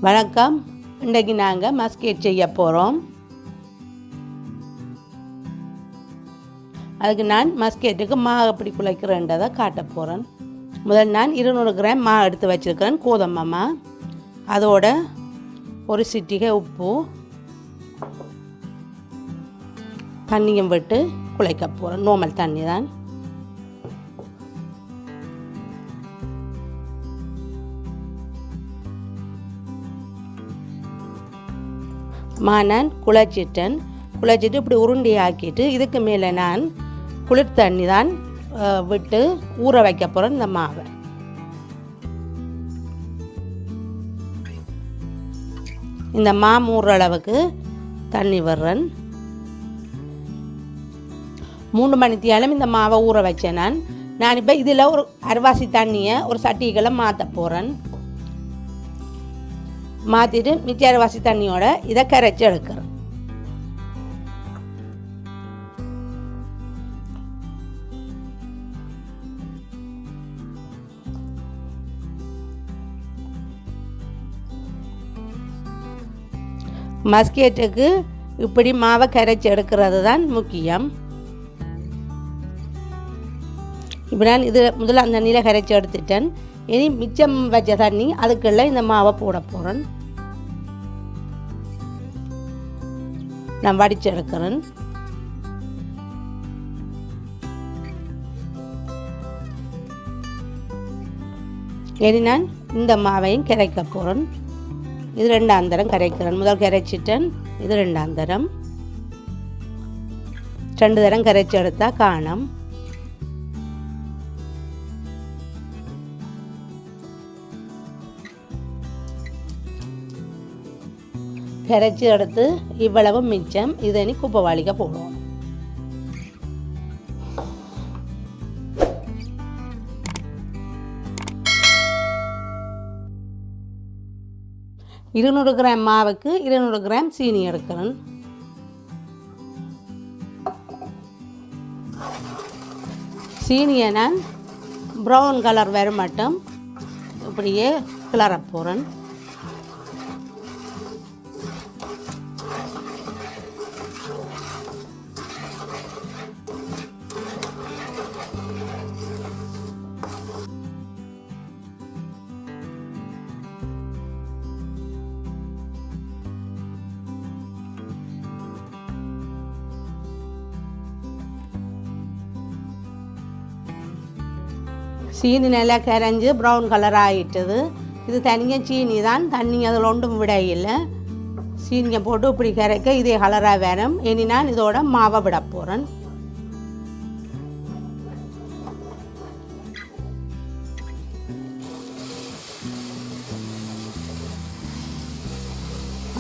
வணக்கம். இன்றைக்கு நாங்கள் மஸ்கெட் செய்ய போகிறோம். அதுக்கு நான் மஸ்கெட்டுக்கு மாவு எப்படி குழைக்கிறேன்றதை காட்ட போகிறேன். முதல் நான் 200 கிராம் மாவு எடுத்து வச்சுருக்கிறேன், கோதுமை மா. அதோட ஒரு சிட்டிகை உப்பு, தண்ணியும் விட்டு குழைக்க போகிறேன். நார்மல் தண்ணி தான். நான் குழைச்சிட்டு இப்படி உருண்டி ஆக்கிட்டு இதுக்கு மேலே நான் குளிர் தண்ணி தான் விட்டு ஊற வைக்க போகிறேன் இந்த மாவை. இந்த மா மூற அளவுக்கு தண்ணி வர்றேன். 3 மணித்தியாலும் இந்த மாவை ஊற வச்சேன். நான் இப்போ இதில் ஒரு அரைவாசி தண்ணியை ஒரு சட்டிகளை மாற்ற போகிறேன். மாற்றிட்டு மிச்ச அரைவாசி தண்ணியோட இதை கரைச்சி எடுக்கிறேன். மஸ்கெட்டுக்கு இப்படி மாவை கரைச்சி எடுக்கிறது தான் முக்கியம். இப்போ நான் இது முதல்ல அந்த தண்ணியில் கரைச்சி எடுத்துட்டேன். இனி மிச்சம் வச்ச தண்ணி அதுக்குள்ள இந்த மாவை போட போகிறேன். நான் வடித்து எடுக்கிறேன். இனி நான் இந்த மாவையும் கரைக்க போகிறேன். இது 2ஆம் தரம் கரைக்கிறேன். முதல் கரைச்சிட்டேன், இது 2ஆம் தரம். 2 தரம் கரைச்சி எடுத்தால் காணும். கரைச்சி எடுத்து இவ்வளவு மிச்சம். இதை நீ குப்பை வாளிக்க போடுவோம். இருநூறு கிராம் மாவுக்கு 200 கிராம் சீனி எடுக்கிறேன். சீனியை நான் ப்ரௌன் கலர் வர மட்டும் இப்படியே கிளற போகிறேன். சீனி நல்லா கரைஞ்சி ப்ரௌன் கலர் ஆகிட்டது. இது தனியாக சீனி தான், தண்ணி அதில் ஒன்றும் விட இல்லை. சீனியை போட்டு இப்படி கரைக்க இதே கலராக வேணும். இனி நான் இதோட மாவை விட போகிறேன்.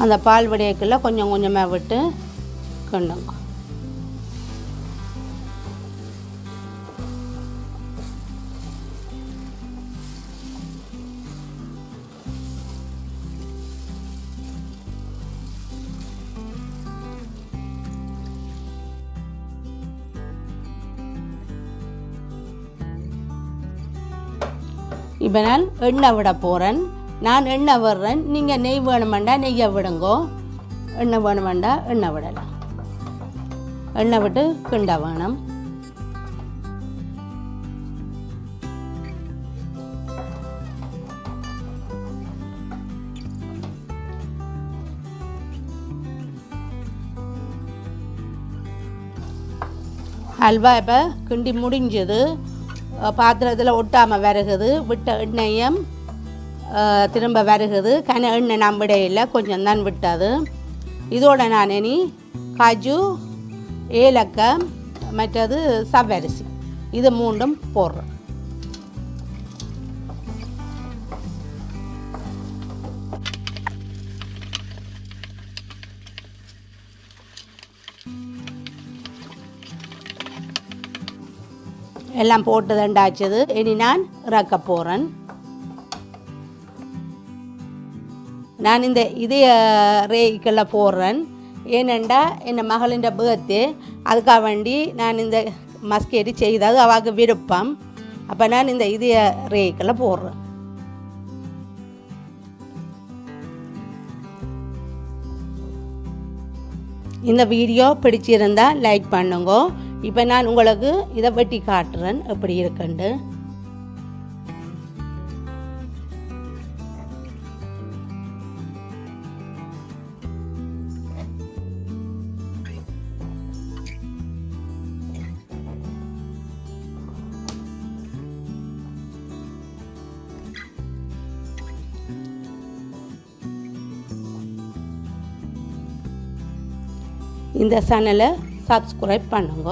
அந்த பால் விடையக்குள்ள கொஞ்சம் கொஞ்சமாக விட்டு கொண்டுங்க. இப்போ நான் எண்ணெய் விட போகிறேன். நான் எண்ணெய் விடுறேன். நீங்கள் நெய் வேணுமெண்டா நெய்யை விடுங்கோ, எண்ணெய் வேணுமெண்டா எண்ணெய் விடலாம். எண்ணெய் விட்டு கிண்ட வேணும். அல்வா இப்போ கிண்டி முடிஞ்சது. பாத்திரத்தில் ஒட்டாமல் வருகுது. விட்ட எண்ணெயும் திரும்ப வருகுது. எண்ணெய் நான் விடையில் கொஞ்சம் தான் விட்டது. இதோட நான் இனி காஜு, ஏலக்காய், மற்றது சவ்வரிசி இது 3ம் போடுறேன். எல்லாம் போட்டு தண்டாச்சது. இனி நான் இறக்க போகிறேன். நான் இந்த இதய ரேக்கெல்லாம் போடுறேன். ஏனெண்டா என் மகளின் பர்த்டே, அதுக்காக வேண்டி நான் இந்த மஸ்கெட் செய்தது அவளுக்கு விருப்பம். அப்போ நான் இந்த இதய ரேக்கெல்லாம் போடுறேன். இந்த வீடியோ பிடிச்சிருந்தால் லைக் பண்ணுங்க. இப்போ நான் உங்களுக்கு இதை வெட்டி காட்டுறேன் எப்படி இருக்குண்டு. இந்த சேனலை சப்ஸ்கிரைப் பண்ணுங்க.